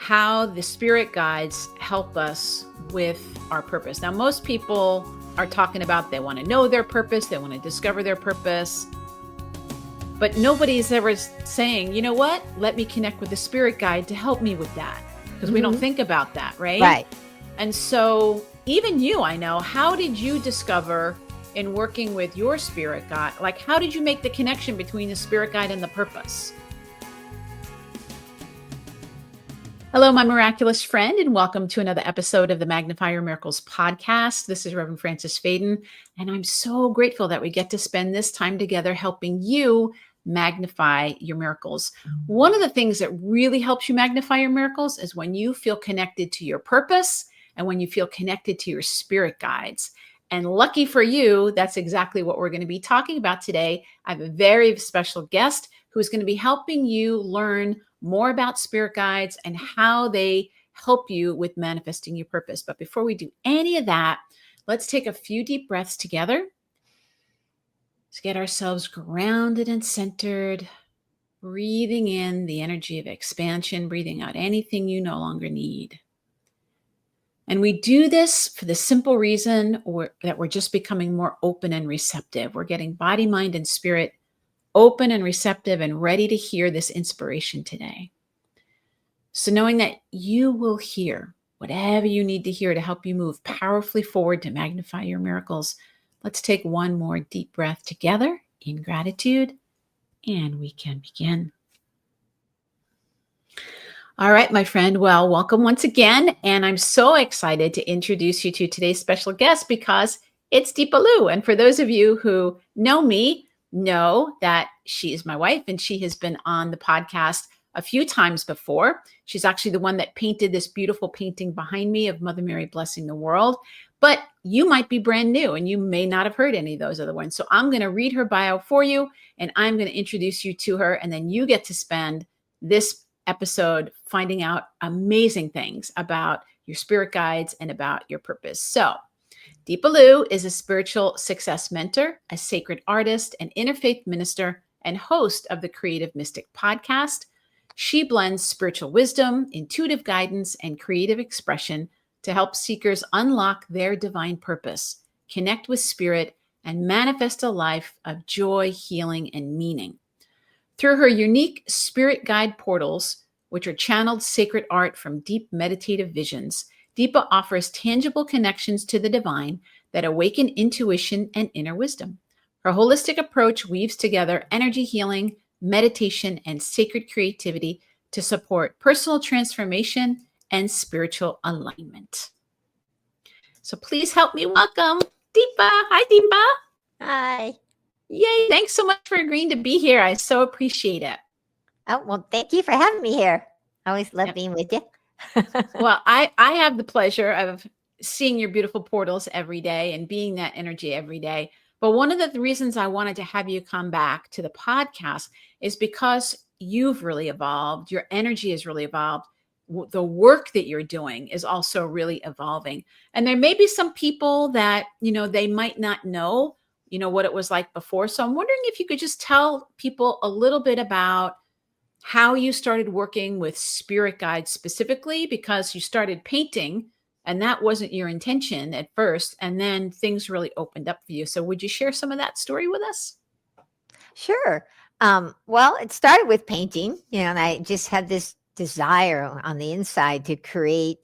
how the spirit guides help us with our purpose. Now, most people are talking about they want to know their purpose, they want to discover their purpose, but nobody's ever saying, you know what, let me connect with the spirit guide to help me with that, because we don't think about that, right? Right. And so even you, I know, how did you discover in working with your spirit guide, like how did you make the connection between the spirit guide and the purpose? Hello, my miraculous friend, and welcome to another episode of the Magnify Your Miracles Podcast. This is Reverend Frances Faden, and I'm so grateful that we get to spend this time together helping you magnify your miracles. One of the things that really helps you magnify your miracles is when you feel connected to your purpose and when you feel connected to your spirit guides. And lucky for you, that's exactly what we're going to be talking about today. I have a very special guest who's going to be helping you learn more about spirit guides and how they help you with manifesting your purpose. But before we do any of that, let's take a few deep breaths together to get ourselves grounded and centered, breathing in the energy of expansion, breathing out anything you no longer need. And we do this for the simple reason that we're just becoming more open and receptive. We're getting body, mind, and spirit open and receptive and ready to hear this inspiration today. So knowing that you will hear whatever you need to hear to help you move powerfully forward to magnify your miracles, let's take one more deep breath together in gratitude, and we can begin. All right, my friend. Well, welcome once again. And I'm so excited to introduce you to today's special guest because it's Deepa Liu. And for those of you who know me, know that she is my wife and she has been on the podcast a few times before. She's actually the one that painted this beautiful painting behind me of Mother Mary blessing the world. But you might be brand new and you may not have heard any of those other ones. So I'm going to read her bio for you and I'm going to introduce you to her. And then you get to spend this episode finding out amazing things about your spirit guides and about your purpose. So Deepa Liu is a spiritual success mentor, a sacred artist, an interfaith minister, and host of the Creative Mystic podcast. She blends spiritual wisdom, intuitive guidance, and creative expression to help seekers unlock their divine purpose, connect with spirit, and manifest a life of joy, healing, and meaning. Through her unique spirit guide portals, which are channeled sacred art from deep meditative visions, Deepa offers tangible connections to the divine that awaken intuition and inner wisdom. Her holistic approach weaves together energy healing, meditation, and sacred creativity to support personal transformation and spiritual alignment. So please help me welcome Deepa. Hi, Deepa. Hi. Yay. Thanks so much for agreeing to be here. I so appreciate it. Oh, well, thank you for having me here. I always love being with you. Well, I have the pleasure of seeing your beautiful portals every day and being that energy every day. But one of the reasons I wanted to have you come back to the podcast is because you've really evolved. Your energy has really evolved. The work that you're doing is also really evolving. And there may be some people that, they might not know, what it was like before. So I'm wondering if you could just tell people a little bit about how you started working with spirit guides specifically, because you started painting and that wasn't your intention at first. And then things really opened up for you. So would you share some of that story with us? Sure. Well, it started with painting, and I just had this desire on the inside to create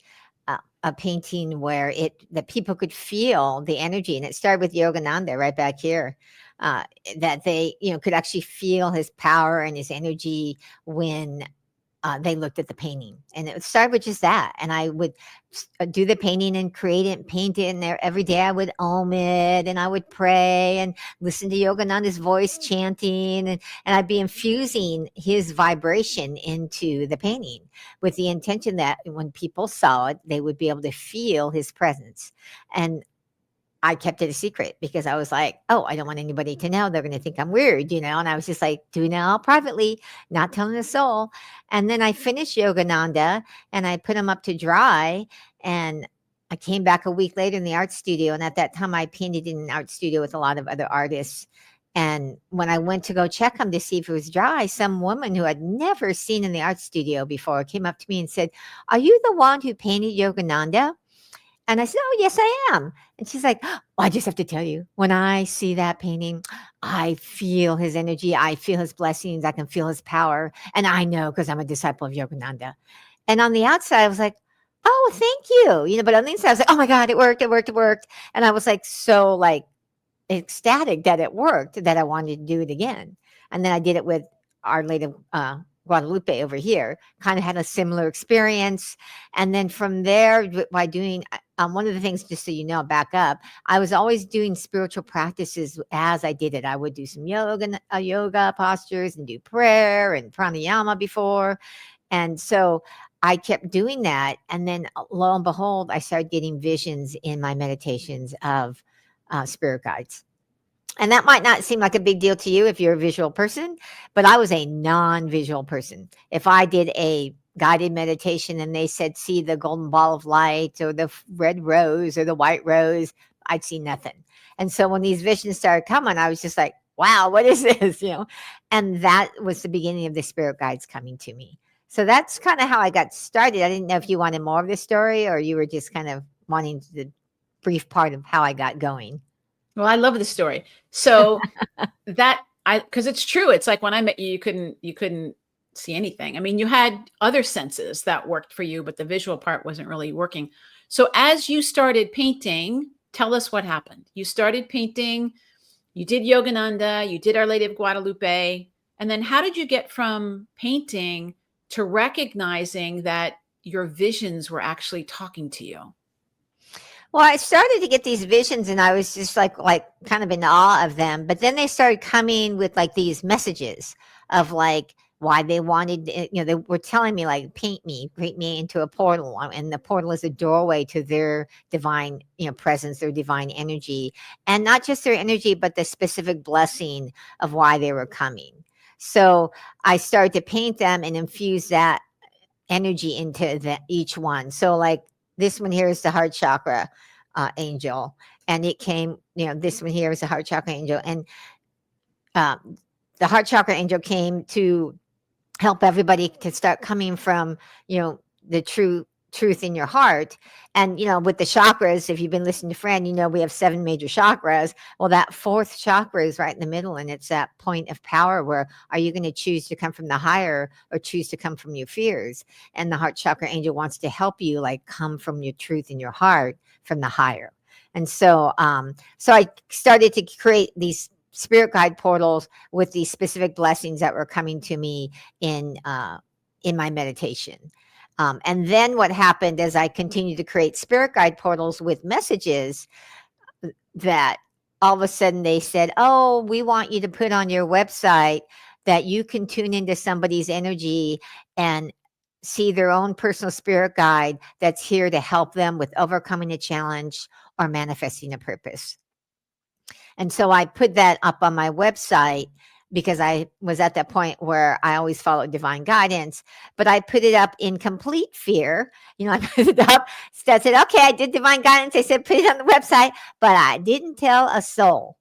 a painting where that people could feel the energy. And it started with Yogananda right back here. That they, could actually feel his power and his energy when they looked at the painting. And it started with just that. And I would do the painting and create it and paint it. And there every day I would om it and I would pray and listen to Yogananda's voice chanting. And I'd be infusing his vibration into the painting with the intention that when people saw it, they would be able to feel his presence. And I kept it a secret because I was like, oh, I don't want anybody to know. They're going to think I'm weird, and I was just like doing it all privately, not telling a soul. And then I finished Yogananda and I put him up to dry, and I came back a week later in the art studio. And at that time I painted in an art studio with a lot of other artists. And when I went to go check them to see if it was dry, some woman who I'd never seen in the art studio before came up to me and said, "Are you the one who painted Yogananda?" And I said, "Oh, yes, I am." And she's like, "Oh, I just have to tell you, when I see that painting, I feel his energy. I feel his blessings. I can feel his power. And I know because I'm a disciple of Yogananda." And on the outside, I was like, "Oh, thank you." But on the inside, I was like, "Oh my God, it worked, it worked, it worked." And I was like, so like ecstatic that it worked that I wanted to do it again. And then I did it with Our Lady of Guadalupe over here, kind of had a similar experience. And then from there, by doing one of the things, just so you know, back up, I was always doing spiritual practices as I did it. I would do some yoga postures and do prayer and pranayama before. And so I kept doing that. And then lo and behold, I started getting visions in my meditations of spirit guides. And that might not seem like a big deal to you if you're a visual person, but I was a non-visual person. If I did a guided meditation and they said, "See the golden ball of light or the red rose or the white rose," I'd see nothing. And so when these visions started coming, I was just like, "Wow, what is this?" And that was the beginning of the spirit guides coming to me. So that's kind of how I got started. I didn't know if you wanted more of the story or you were just kind of wanting the brief part of how I got going. Well, I love the story. So because it's true. It's like when I met you, you couldn't see anything. I mean, you had other senses that worked for you, but the visual part wasn't really working. So as you started painting, tell us what happened. You started painting, you did Yogananda, you did Our Lady of Guadalupe. And then how did you get from painting to recognizing that your visions were actually talking to you? Well, I started to get these visions and I was just like kind of in awe of them. But then they started coming with like these messages of like why they wanted, they were telling me like, paint me, create me into a portal. And the portal is a doorway to their divine, presence, their divine energy. And not just their energy, but the specific blessing of why they were coming. So I started to paint them and infuse that energy into each one. So like this one here is the heart chakra angel, and it came. This one here is the heart chakra angel, and the heart chakra angel came to help everybody to start coming from the truth in your heart. And with the chakras, if you've been listening to Fran, we have 7 major chakras. Well, that fourth chakra is right in the middle, and it's that point of power where are you going to choose to come from the higher or choose to come from your fears? And the heart chakra angel wants to help you like come from your truth in your heart from the higher. And so so I started to create these spirit guide portals with these specific blessings that were coming to me in my meditation. And then what happened as I continued to create spirit guide portals with messages, that all of a sudden they said, "Oh, we want you to put on your website that you can tune into somebody's energy and see their own personal spirit guide that's here to help them with overcoming a challenge or manifesting a purpose." And so I put that up on my website because I was at that point where I always followed divine guidance, but I put it up in complete fear. I put it up, I said, "Okay, I did divine guidance." I said, "Put it on the website," but I didn't tell a soul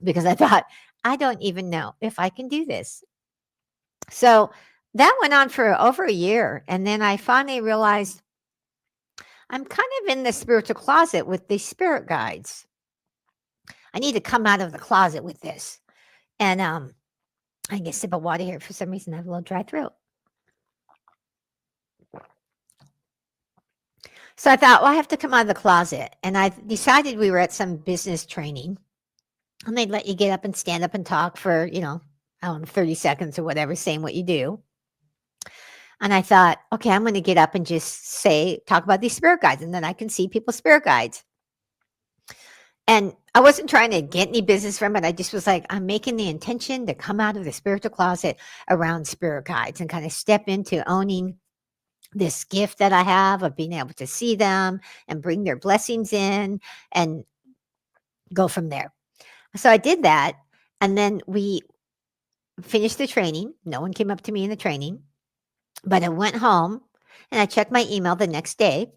because I thought, I don't even know if I can do this. So that went on for over a year. And then I finally realized I'm kind of in the spiritual closet with these spirit guides. I need to come out of the closet with this. And I get a sip of water here. For some reason, I have a little dry throat. So I thought, well, I have to come out of the closet. And I decided we were at some business training. And they'd let you get up and stand up and talk for, I don't know, 30 seconds or whatever, saying what you do. And I thought, okay, I'm going to get up and just talk about these spirit guides. And then I can see people's spirit guides. And I wasn't trying to get any business from it. I just was like, I'm making the intention to come out of the spiritual closet around spirit guides and kind of step into owning this gift that I have of being able to see them and bring their blessings in and go from there. So I did that. And then we finished the training. No one came up to me in the training, but I went home and I checked my email the next day.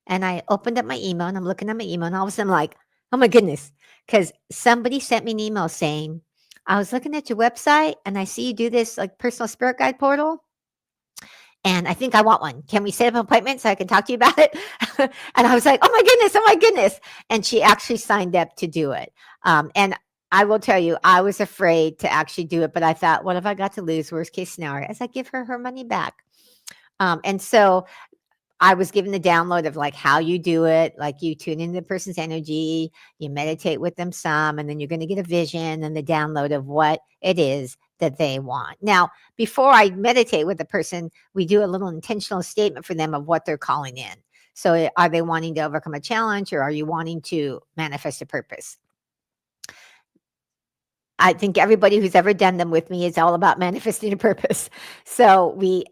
And I opened up my email and I'm looking at my email and all of a sudden I'm like, Oh my goodness. Because somebody sent me an email saying, I was looking at your website and I see you do this like personal spirit guide portal. And I think I want one. Can we set up an appointment so I can talk to you about it? And I was like, oh my goodness, oh my goodness. And she actually signed up to do it. And I will tell you, I was afraid to actually do it, but I thought, what if I got to lose? Worst case scenario, as I give her her money back. And so I was given the download of like how you do it, like you tune into the person's energy, you meditate with them some, and then you're going to get a vision and the download of what it is that they want. Now, before I meditate with the person, we do a little intentional statement for them of what they're calling in. So are they wanting to overcome a challenge or are you wanting to manifest a purpose? I think everybody who's ever done them with me is all about manifesting a purpose. So we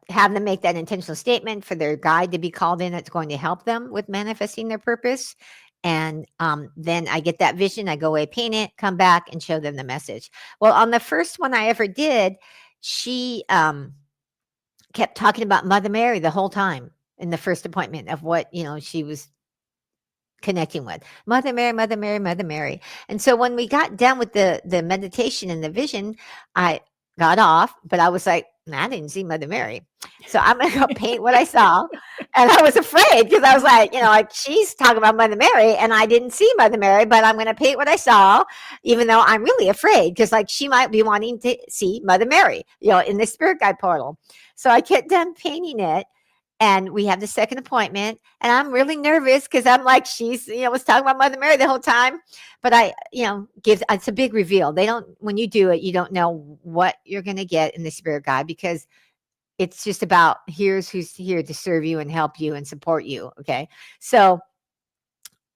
have them make that intentional statement for their guide to be called in that's going to help them with manifesting their purpose. And then I get that vision, I go away, paint it, come back and show them the message. Well, on the first one I ever did, she kept talking about Mother Mary the whole time in the first appointment of what, she was connecting with. Mother Mary, Mother Mary, Mother Mary. And so when we got done with the meditation and the vision, I got off, but I was like, I didn't see Mother Mary. So I'm going to go paint what I saw. And I was afraid because I was like, she's talking about Mother Mary and I didn't see Mother Mary, but I'm going to paint what I saw, even though I'm really afraid because like she might be wanting to see Mother Mary, in the spirit guide portal. So I get done painting it. And we have the second appointment and I'm really nervous because I'm like, she's, was talking about Mother Mary the whole time. But I, it's a big reveal. When you do it, you don't know what you're going to get in the spirit guide because it's just about here's who's here to serve you and help you and support you. Okay. So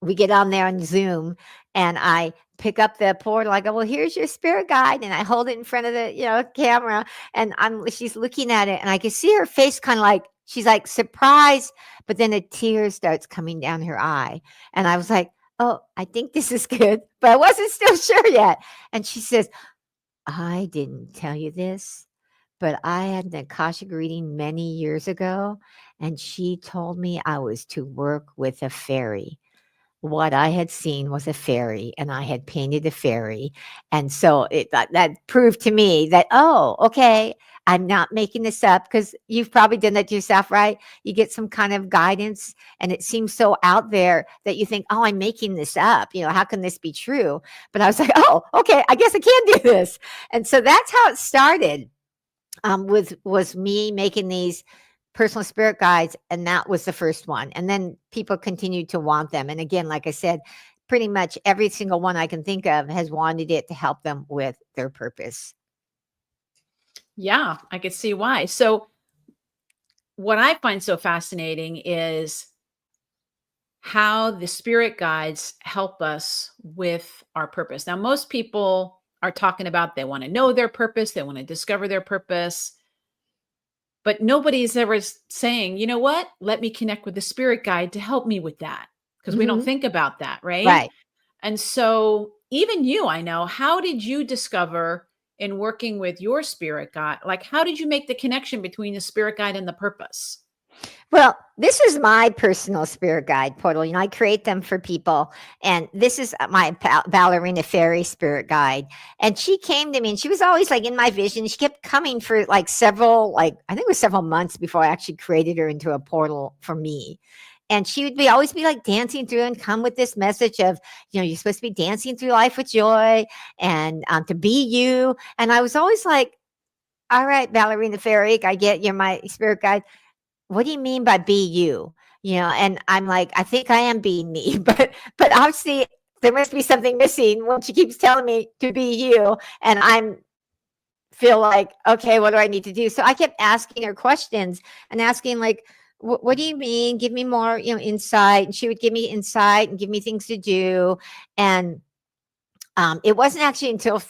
we get on there on Zoom and I pick up the portal. I go, well, here's your spirit guide. And I hold it in front of the, camera and she's looking at it and I can see her face kind of like, she's like surprised, but then a tear starts coming down her eye. And I was like, oh, I think this is good, but I wasn't still sure yet. And she says, I didn't tell you this, but I had an Akashic reading many years ago. And she told me I was to work with a fairy. What I had seen was a fairy and I had painted a fairy. And so that proved to me that, oh, okay, I'm not making this up because you've probably done that to yourself, right? You get some kind of guidance and it seems so out there that you think, oh, I'm making this up. How can this be true? But I was like, oh, okay, I guess I can do this. And so that's how it started was me making these personal spirit guides. And that was the first one. And then people continued to want them. And again, like I said, pretty much every single one I can think of has wanted it to help them with their purpose. Yeah, I could see why. So what I find so fascinating is how the spirit guides help us with our purpose. Now, most people are talking about they want to know their purpose, they want to discover their purpose. But nobody's ever saying, you know what? Let me connect with the spirit guide to help me with that. Because we don't think about that, right? Right. And so even you, I know, how did you discover in working with your spirit guide? Like, how did you make the connection between the spirit guide and the purpose? Well, this is my personal spirit guide portal. I create them for people. And this is my ballerina fairy spirit guide. And she came to me and she was always like in my vision. She kept coming for like several months before I actually created her into a portal for me. And she would always be like dancing through and come with this message of, you're supposed to be dancing through life with joy and to be you. And I was always like, all right, ballerina fairy, I get you're my spirit guide. What do you mean by be you? And I'm like, I think I am being me, but obviously there must be something missing when she keeps telling me to be you. And I'm feel like, okay, what do I need to do? So I kept asking her questions and asking like, what do you mean? Give me more, insight. And she would give me insight and give me things to do. And it wasn't actually until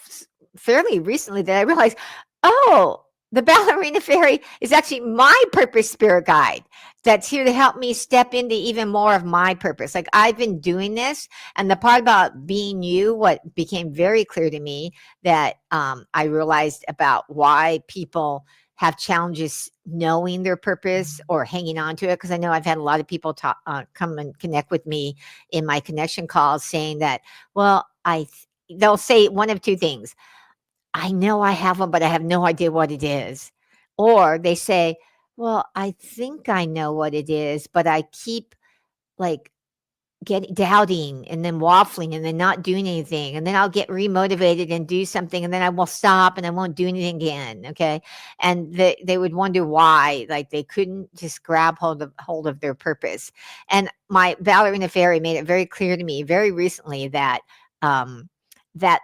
fairly recently that I realized, oh, the ballerina fairy is actually my purpose spirit guide that's here to help me step into even more of my purpose. Like I've been doing this, and the part about being you, what became very clear to me that I realized about why people have challenges knowing their purpose or hanging on to it. Because I know I've had a lot of people come and connect with me in my connection calls saying that, well, they'll say one of two things. I know I have one, but I have no idea what it is. Or they say, well, I think I know what it is, but I keep like doubting and then waffling and then not doing anything. And then I'll get remotivated and do something. And then I will stop and I won't do anything again. Okay. And they would wonder why, like they couldn't just grab hold of their purpose. And my ballerina fairy made it very clear to me very recently that, that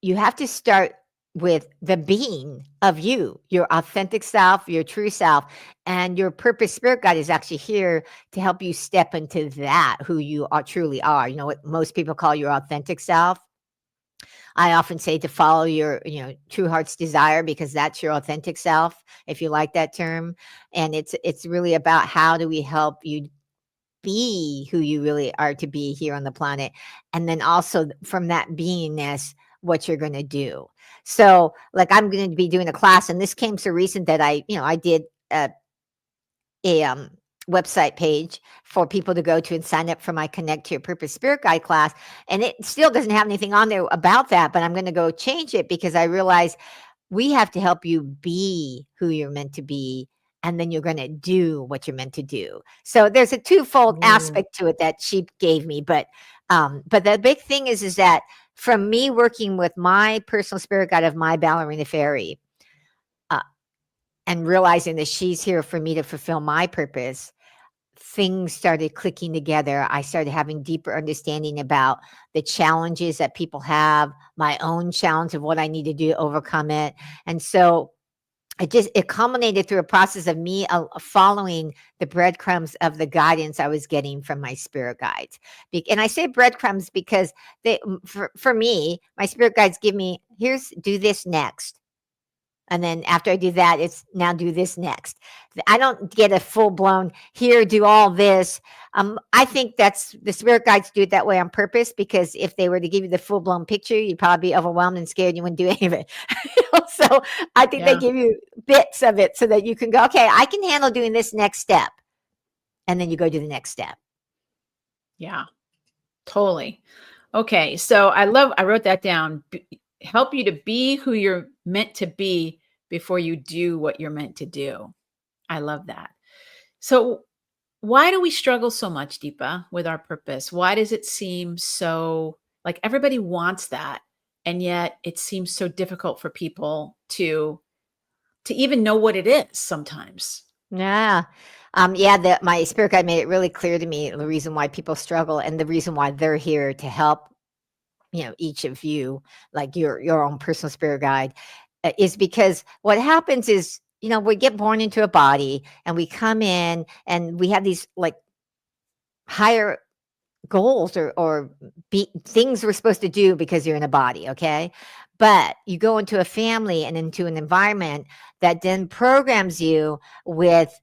you have to start with the being of you, your authentic self, your true self, and your purpose. Spirit guide is actually here to help you step into that, who you are truly are. You know what most people call your authentic self. I often say to follow your, true heart's desire, because that's your authentic self, if you like that term. And it's really about how do we help you be who you really are to be here on the planet. And then also from that beingness, what you're going to do. So like I'm going to be doing a class, and this came so recent that I did a website page for people to go to and sign up for my Connect to Your Purpose Spirit Guide class. And it still doesn't have anything on there about that, but I'm going to go change it because I realize we have to help you be who you're meant to be, and then you're going to do what you're meant to do. So there's a twofold aspect to it that she gave me, but the big thing is that from me working with my personal spirit guide of my ballerina fairy, and realizing that she's here for me to fulfill my purpose, things started clicking together. I started having deeper understanding about the challenges that people have, my own challenge of what I need to do to overcome it. And so it culminated through a process of me following the breadcrumbs of the guidance I was getting from my spirit guides. And I say breadcrumbs because for me, my spirit guides give me, do this next. And then after I do that, it's now do this next. I don't get a full blown here, do all this. I think that's the spirit guides do it that way on purpose, because if they were to give you the full blown picture, you'd probably be overwhelmed and scared. You wouldn't do any of it. So I think they give you bits of it so that you can go, okay, I can handle doing this next step. And then you go do the next step. Yeah, totally. Okay. So I wrote that down. Help you to be who you're meant to be before you do what you're meant to do. I love that. So why do we struggle so much, Deepa, with our purpose? Why does it seem so like everybody wants that, and yet it seems so difficult for people to even know what it is sometimes? Yeah. My spirit guide made it really clear to me the reason why people struggle and the reason why they're here to help, each of you, like your own personal spirit guide, is because what happens is, we get born into a body and we come in and we have these like higher goals or things we're supposed to do because you're in a body, okay? But you go into a family and into an environment that then programs you with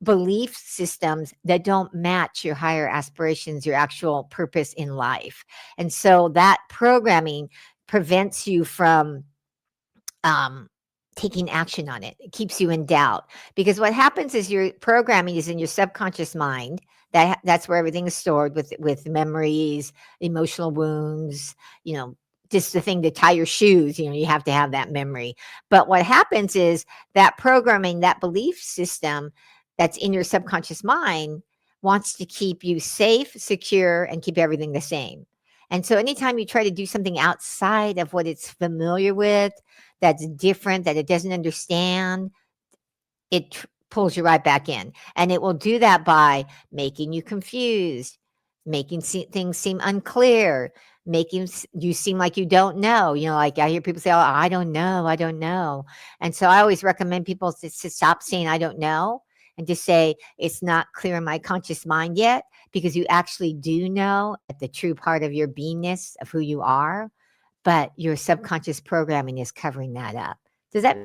belief systems that don't match your higher aspirations, your actual purpose in life. And so that programming prevents you from taking action on it. It keeps you in doubt, because what happens is your programming is in your subconscious mind. That's where everything is stored with memories, emotional wounds, just the thing to tie your shoes, you have to have that memory. But what happens is that programming, that belief system that's in your subconscious mind wants to keep you safe, secure, and keep everything the same. And so anytime you try to do something outside of what it's familiar with, that's different, that it doesn't understand, it pulls you right back in. And it will do that by making you confused, making things seem unclear, making you seem like you don't know. Like I hear people say, oh, I don't know, I don't know. And so I always recommend people to stop saying, I don't know, and just say, it's not clear in my conscious mind yet, because you actually do know at the true part of your beingness of who you are, but your subconscious programming is covering that up. Does that?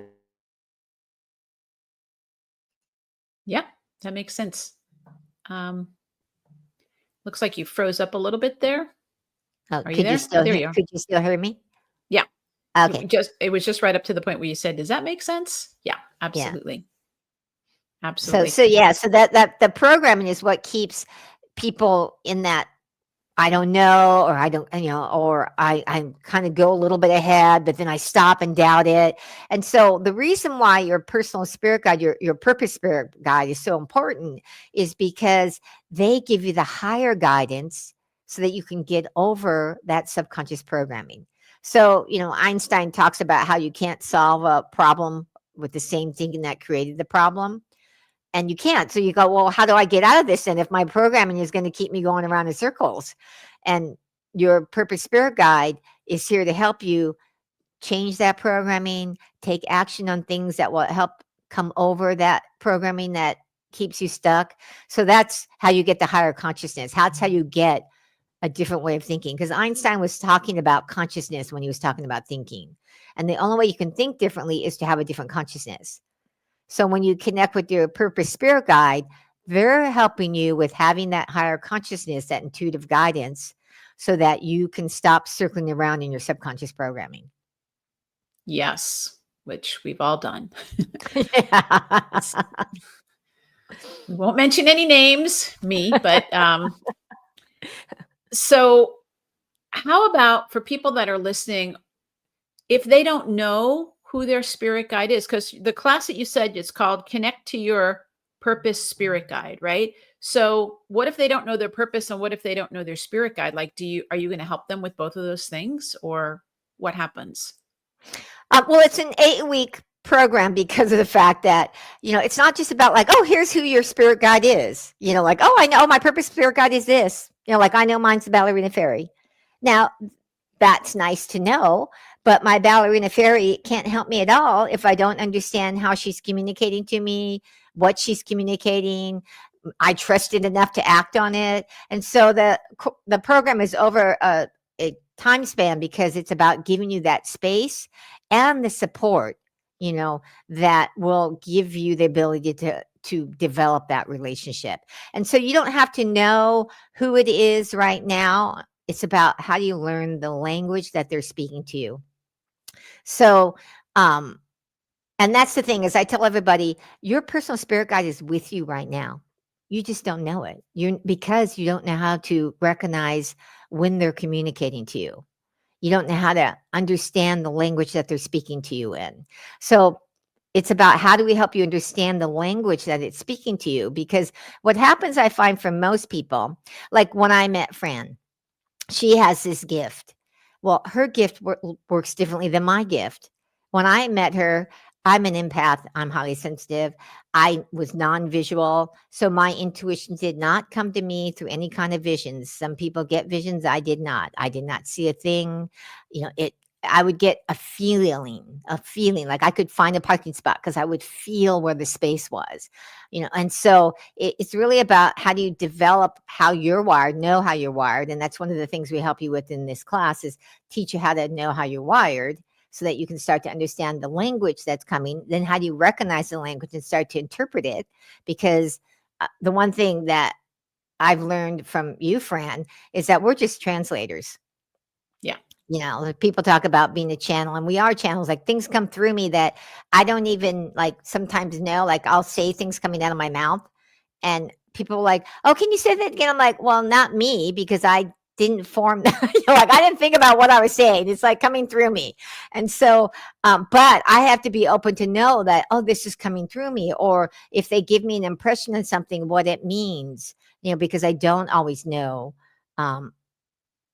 Yeah, that makes sense. Looks like you froze up a little bit there. Oh, Are you there? There you are. could you still hear me? Yeah. Okay. It was just right up to the point where you said, does that make sense? Yeah, Yeah. absolutely. So Absolutely. so yeah, so that the programming is what keeps people in that I don't know, or I don't, or I kind of go a little bit ahead, but then I stop and doubt it. And so the reason why your personal spirit guide, your purpose spirit guide is so important is because they give you the higher guidance so that you can get over that subconscious programming. So, Einstein talks about how you can't solve a problem with the same thinking that created the problem. And you can't. So you go, well, how do I get out of this? And if my programming is going to keep me going around in circles, and your purpose spirit guide is here to help you change that programming, take action on things that will help come over that programming that keeps you stuck. So that's how you get the higher consciousness. That's how you get a different way of thinking. Because Einstein was talking about consciousness when he was talking about thinking. And the only way you can think differently is to have a different consciousness. So when you connect with your purpose spirit guide, they're helping you with having that higher consciousness, that intuitive guidance, so that you can stop circling around in your subconscious programming. Yes, which we've all done. Yeah. We won't mention any names, but so how about for people that are listening, if they don't know who their spirit guide is, because the class that you said is called Connect to Your Purpose Spirit Guide, right? So what if they don't know their purpose, and what if they don't know their spirit guide? Like, are you going to help them with both of those things, or what happens? Well, it's an 8-week program because of the fact that, it's not just about like, oh, here's who your spirit guide is. Like, oh, I know my purpose spirit guide is this. Like I know mine's the ballerina fairy. Now, that's nice to know, but my ballerina fairy can't help me at all if I don't understand how she's communicating to me, what she's communicating. I trust it enough to act on it. And so the program is over a time span because it's about giving you that space and the support, that will give you the ability to develop that relationship. And so you don't have to know who it is right now. It's about how do you learn the language that they're speaking to you. So, and that's the thing, is I tell everybody, your personal spirit guide is with you right now. You just don't know it. Because you don't know how to recognize when they're communicating to you. You don't know how to understand the language that they're speaking to you in. So it's about how do we help you understand the language that it's speaking to you? Because what happens, I find for most people, like when I met Fran, she has this gift. Well, her gift works differently than my gift. When I met her, I'm an empath. I'm highly sensitive. I was non-visual. So my intuition did not come to me through any kind of visions. Some people get visions. I did not. I did not see a thing. I would get a feeling like I could find a parking spot because I would feel where the space was, and so it's really about how do you develop how you're wired, know how you're wired. And that's one of the things we help you with in this class is teach you how to know how you're wired so that you can start to understand the language that's coming. Then how do you recognize the language and start to interpret it? Because the one thing that I've learned from you, Fran, is that we're just translators. Yeah. People talk about being a channel, and we are channels. Like things come through me that I don't even sometimes know. Like I'll say things coming out of my mouth, and people are like, "Oh, can you say that again?" I'm like, "Well, not me, because I didn't form." I didn't think about what I was saying. It's like coming through me, and so, but I have to be open to know that this is coming through me, or if they give me an impression of something, what it means. Because I don't always know.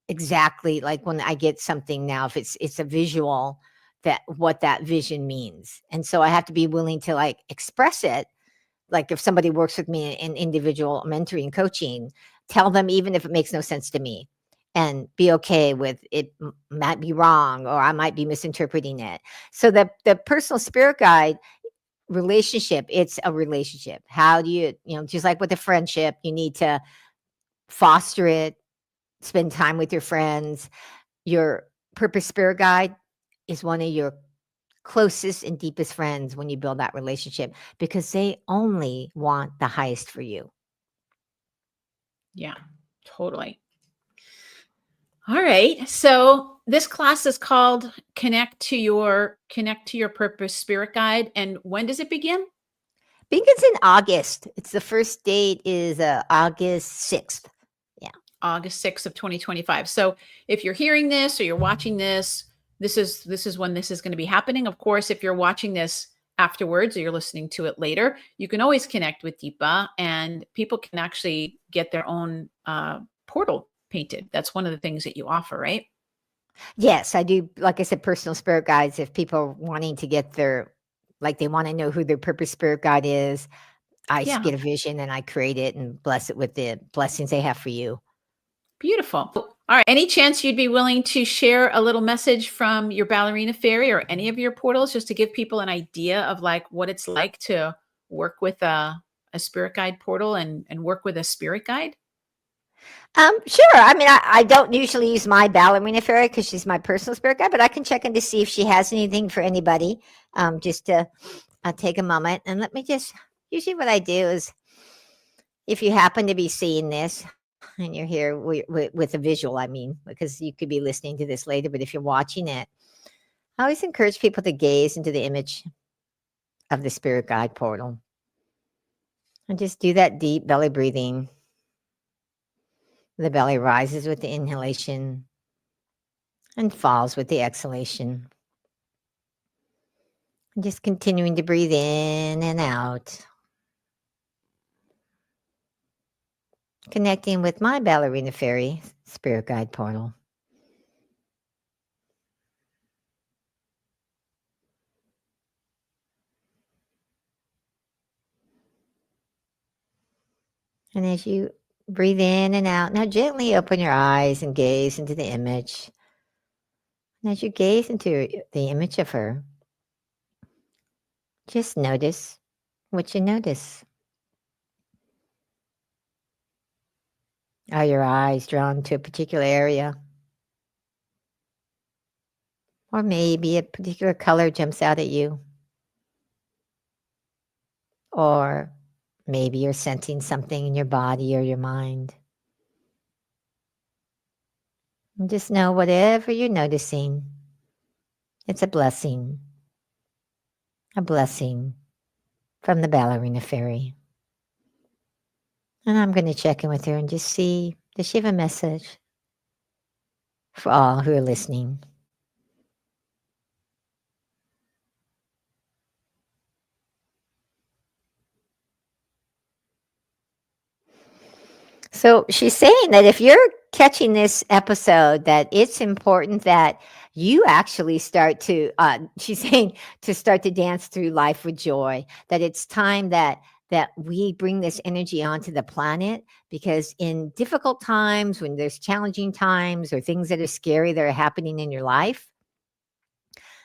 Exactly, like when I get something now, if it's a visual, that what that vision means. And so I have to be willing to express it. Like if somebody works with me in individual mentoring coaching, tell them even if it makes no sense to me, and be okay with it might be wrong, or I might be misinterpreting it. So the personal spirit guide relationship, it's a relationship. How do you, just like with a friendship, you need to foster it, spend time with your friends. Your purpose spirit guide is one of your closest and deepest friends when you build that relationship, because they only want the highest for you. Yeah, totally. All right. So this class is called Connect to Your Purpose Spirit Guide. And when does it begin? Begins in August. It's the first date is August 6th. Yeah. August 6th of 2025. So if you're hearing this or you're watching this, this is when this is going to be happening. Of course, if you're watching this afterwards or you're listening to it later, you can always connect with Deepa, and people can actually get their own portal painted. That's one of the things that you offer, right? Yes, I do. Like I said, personal spirit guides. If people are wanting to get like they want to know who their purpose spirit guide is, I Yeah. get a vision and I create it and bless it with the blessings they have for you. Beautiful. All right. Any chance you'd be willing to share a little message from your ballerina fairy or any of your portals, just to give people an idea of like what it's like to work with a spirit guide portal and work with a spirit guide? Sure. I mean, I don't usually use my ballerina fairy because she's my personal spirit guide, but I can check in to see if she has anything for anybody. Just to take a moment and let me just. Usually, what I do is, if you happen to be seeing this and you're here with a visual, I mean, because you could be listening to this later, but if you're watching it, I always encourage people to gaze into the image of the spirit guide portal and just do that deep belly breathing. The belly rises with the inhalation and falls with the exhalation. And just continuing to breathe in and out. Connecting with my ballerina fairy spirit guide portal. And as you breathe in and out, now gently open your eyes and gaze into the image. And as you gaze into the image of her, just notice what you notice. Are your eyes drawn to a particular area? Or maybe a particular color jumps out at you? Or maybe you're sensing something in your body or your mind. And just know whatever you're noticing, it's a blessing. A blessing from the ballerina fairy. And I'm going to check in with her and just see, does she have a message for all who are listening? So she's saying that if you're catching this episode, that it's important that you actually start to, she's saying to start to dance through life with joy, that it's time that we bring this energy onto the planet, because in difficult times, when there's challenging times or things that are scary that are happening in your life,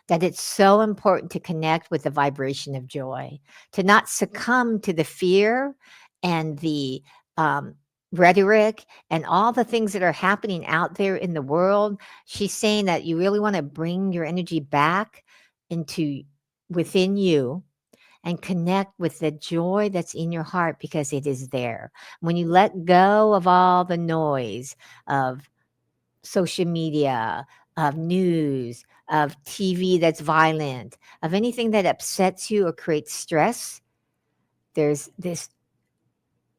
that it's so important to connect with the vibration of joy, to not succumb to the fear and the rhetoric and all the things that are happening out there in the world. She's saying that you really want to bring your energy back into within you and connect with the joy that's in your heart, because it is there. When you let go of all the noise of social media, of news, of TV that's violent, of anything that upsets you or creates stress, there's this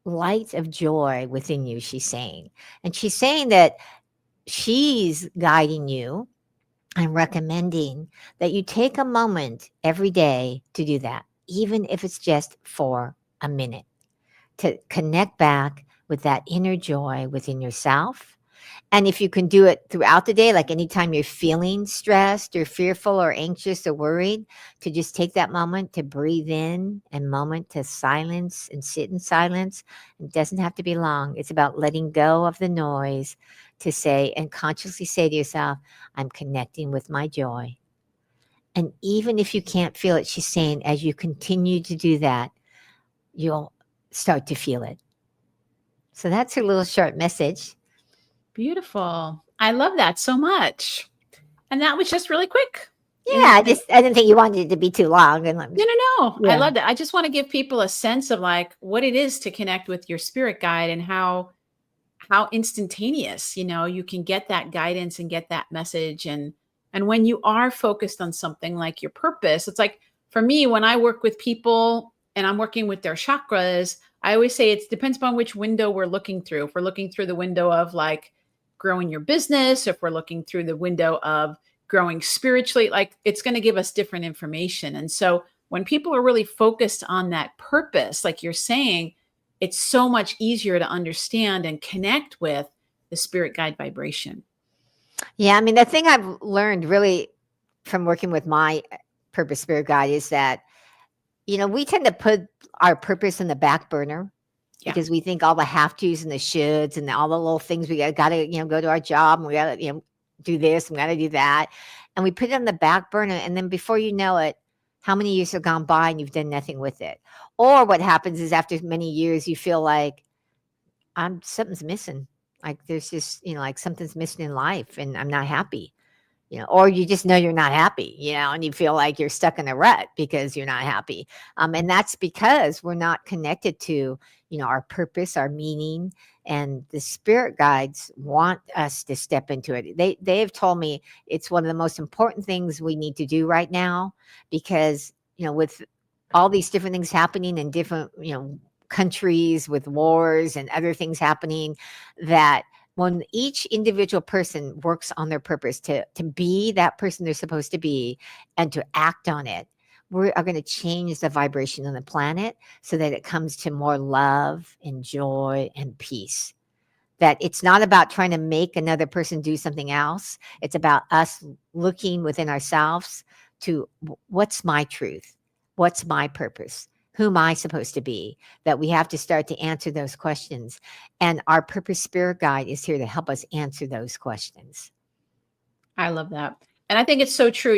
light of joy within you, she's saying. And she's saying that she's guiding you and recommending that you take a moment every day to do that, even if it's just for a minute, to connect back with that inner joy within yourself. And if you can do it throughout the day, like anytime you're feeling stressed or fearful or anxious or worried, to just take that moment to breathe in and moment to silence and sit in silence. It doesn't have to be long. It's about letting go of the noise to say and consciously say to yourself, I'm connecting with my joy. And even if you can't feel it, she's saying, as you continue to do that, you'll start to feel it. So that's her little short message. Beautiful. I love that so much. And that was just really quick. Yeah, I didn't think you wanted it to be too long. And No. I Yeah. love that. I just want to give people a sense of like what it is to connect with your spirit guide and how how instantaneous, you can get that guidance and get that message. And when you are focused on something like your purpose, it's like, for me, when I work with people and I'm working with their chakras, I always say it depends upon which window we're looking through. If we're looking through the window of like growing your business, if we're looking through the window of growing spiritually, like it's going to give us different information. And so when people are really focused on that purpose, like you're saying, it's so much easier to understand and connect with the spirit guide vibration. Yeah, I mean, the thing I've learned really from working with my purpose spirit guide is that, we tend to put our purpose in the back burner because we think all the have tos and the shoulds and all the little things we got to, go to our job and we got to, do this and we got to do that. And we put it on the back burner. And then before you know it, how many years have gone by and you've done nothing with it? Or what happens is after many years, you feel like something's missing. Like there's just, like something's missing in life and I'm not happy, or you just know you're not happy, and you feel like you're stuck in a rut because you're not happy. And that's because we're not connected to, our purpose, our meaning, and the spirit guides want us to step into it. They have told me it's one of the most important things we need to do right now because, with all these different things happening in different, countries with wars and other things happening, that when each individual person works on their purpose to be that person they're supposed to be and to act on it, we are going to change the vibration on the planet so that it comes to more love and joy and peace. That it's not about trying to make another person do something else. It's about us looking within ourselves to what's my truth? What's my purpose? Who am I supposed to be? That we have to start to answer those questions. And our purpose spirit guide is here to help us answer those questions. I love that. And I think it's so true.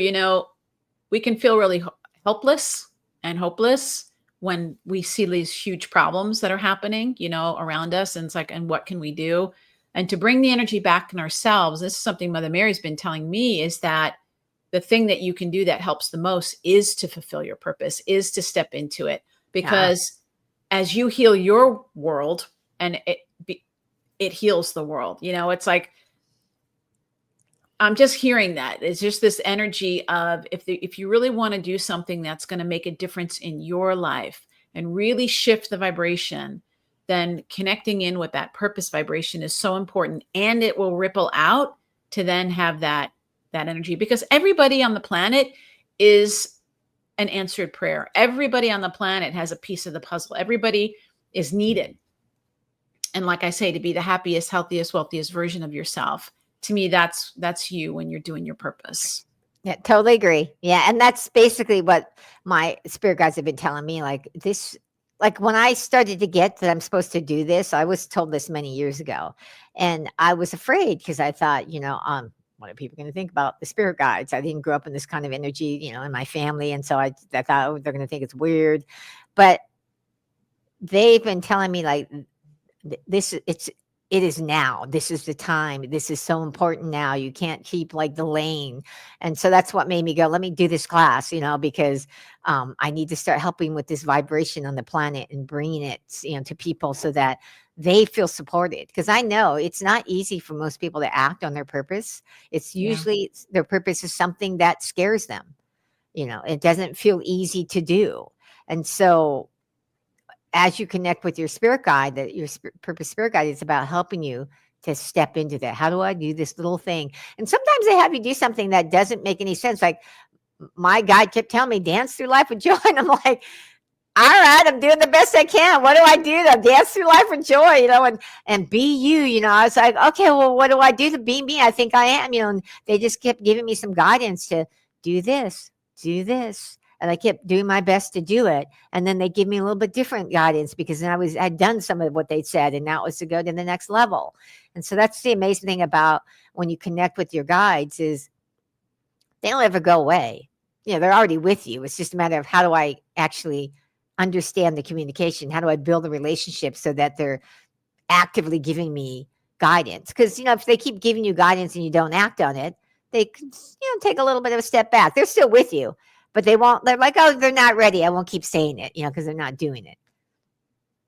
We can feel really helpless and hopeless when we see these huge problems that are happening, around us. And it's like, and what can we do? And to bring the energy back in ourselves, this is something Mother Mary's been telling me, is that the thing that you can do that helps the most is to fulfill your purpose, is to step into it. Because as you heal your world, and it heals the world, it's like, I'm just hearing that. It's just this energy of if you really want to do something that's going to make a difference in your life and really shift the vibration, then connecting in with that purpose vibration is so important. And it will ripple out to then have that energy, because everybody on the planet is an answered prayer. Everybody on the planet has a piece of the puzzle. Everybody is needed. And like I say, to be the happiest, healthiest, wealthiest version of yourself, to me, that's you when you're doing your purpose. Yeah, totally agree. Yeah. And that's basically what my spirit guides have been telling me. Like when I started to get that I'm supposed to do this, I was told this many years ago. And I was afraid because I thought, what are people going to think about the spirit guides? I didn't grow up in this kind of energy, in my family. And so I thought, oh, they're going to think it's weird. But they've been telling me like it is now. This is the time. This is so important now. You can't keep like delaying. And so that's what made me go, let me do this class, because I need to start helping with this vibration on the planet and bringing it, to people so that they feel supported. Because I know it's not easy for most people to act on their purpose. It's usually their purpose is something that scares them. It doesn't feel easy to do. And so as you connect with your spirit guide, that your purpose spirit guide is about helping you to step into that. How do I do this little thing? And sometimes they have you do something that doesn't make any sense. Like my guide kept telling me, dance through life with joy. And I'm like, all right, I'm doing the best I can. What do I do to dance through life with joy, and be you, I was like, okay, well, what do I do to be me? I think I am, and they just kept giving me some guidance to do this. And I kept doing my best to do it. And then they give me a little bit different guidance because then I'd done some of what they'd said, and now it was to go to the next level. And so that's the amazing thing about when you connect with your guides is they don't ever go away. They're already with you. It's just a matter of how do I actually understand the communication? How do I build a relationship so that they're actively giving me guidance? Because, if they keep giving you guidance and you don't act on it, they can, take a little bit of a step back. They're still with you. But they're like, oh, they're not ready. I won't keep saying it, because they're not doing it.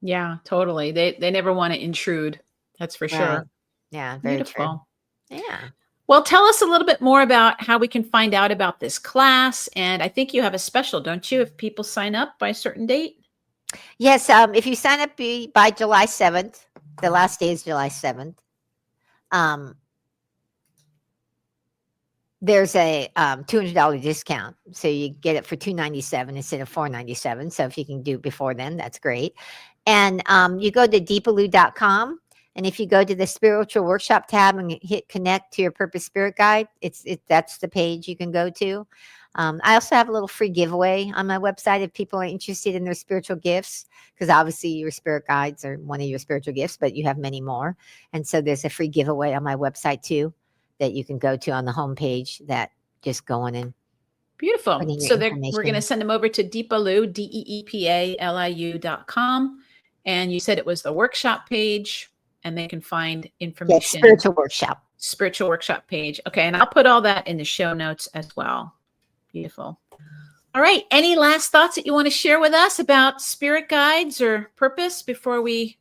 Yeah, totally. They never want to intrude. That's for Right. sure. Yeah, very true. Beautiful. Yeah. Well, tell us a little bit more about how we can find out about this class. And I think you have a special, don't you, if people sign up by a certain date? Yes, if you sign up by July 7th, the last day is July 7th. There's a $200 discount, so you get it for $297 instead of $497. So if you can do it before then, that's great. And you go to deepalu.com, and if you go to the spiritual workshop tab and hit connect to your purpose spirit guide, that's the page you can go to. I also have a little free giveaway on my website if people are interested in their spiritual gifts, because obviously your spirit guides are one of your spiritual gifts, but you have many more. And so there's a free giveaway on my website too that you can go to on the homepage, that just going and Beautiful. putting your So we're going to information. send them over to Deepa Liu, DeepaLiu.com. And you said it was the workshop page, and they can find Yes, information. spiritual workshop page. Okay. And I'll put all that in the show notes as well. Beautiful. All right. Any last thoughts that you want to share with us about spirit guides or purpose before we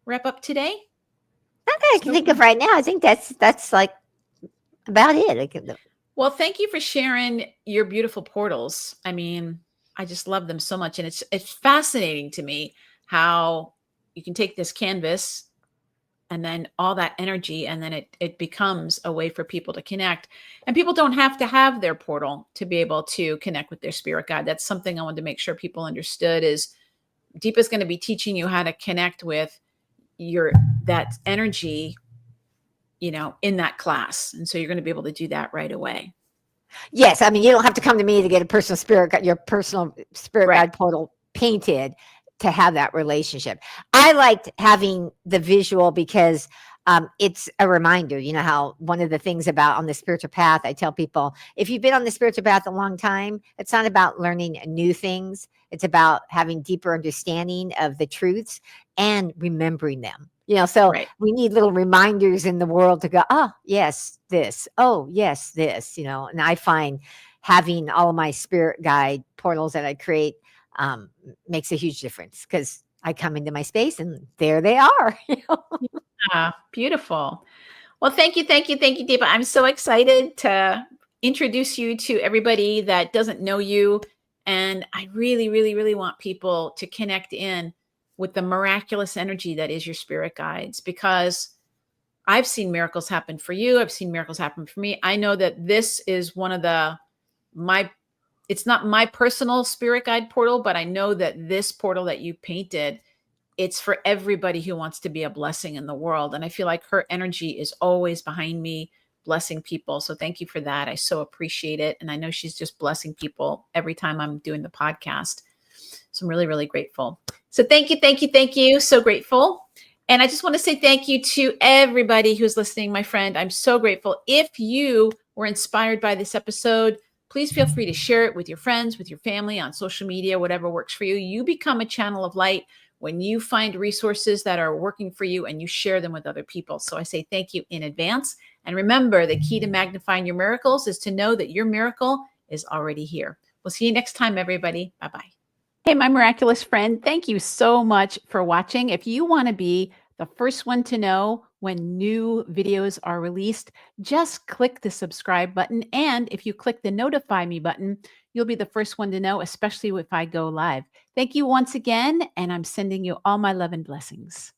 wrap up today? Not that I can think of right now. I think that's like about it. Well, thank you for sharing your beautiful portals. I mean, I just love them so much. And it's fascinating to me how you can take this canvas and then all that energy, and then it becomes a way for people to connect. And people don't have to have their portal to be able to connect with their spirit guide. That's something I wanted to make sure people understood, is Deepa's going to be teaching you how to connect with that energy, in that class. And so you're going to be able to do that right away. Yes. I mean, you don't have to come to me to get your personal spirit guide portal painted to have that relationship. I liked having the visual because it's a reminder. You know how one of the things about on the spiritual path, I tell people, if you've been on the spiritual path a long time, it's not about learning new things. It's about having deeper understanding of the truths and remembering them. So we need little reminders in the world to go, oh, yes, this. Oh, yes, this, and I find having all of my spirit guide portals that I create makes a huge difference, because I come into my space and there they are. Yeah, beautiful. Well, thank you, Deepa. I'm so excited to introduce you to everybody that doesn't know you. And I really, really, really want people to connect in with the miraculous energy that is your spirit guides, because I've seen miracles happen for you. I've seen miracles happen for me. I know that this is one of it's not my personal spirit guide portal, but I know that this portal that you painted, it's for everybody who wants to be a blessing in the world. And I feel like her energy is always behind me, blessing people. So thank you for that. I so appreciate it. And I know she's just blessing people every time I'm doing the podcast. So I'm really, really grateful. So thank you. So grateful. And I just want to say thank you to everybody who's listening, my friend. I'm so grateful. If you were inspired by this episode, please feel free to share it with your friends, with your family, on social media, whatever works for you. You become a channel of light when you find resources that are working for you and you share them with other people. So I say thank you in advance. And remember, the key to magnifying your miracles is to know that your miracle is already here. We'll see you next time, everybody. Bye-bye. Hey, my miraculous friend, thank you so much for watching. If you want to be the first one to know when new videos are released, just click the subscribe button. And if you click the notify me button, you'll be the first one to know, especially if I go live. Thank you once again, and I'm sending you all my love and blessings.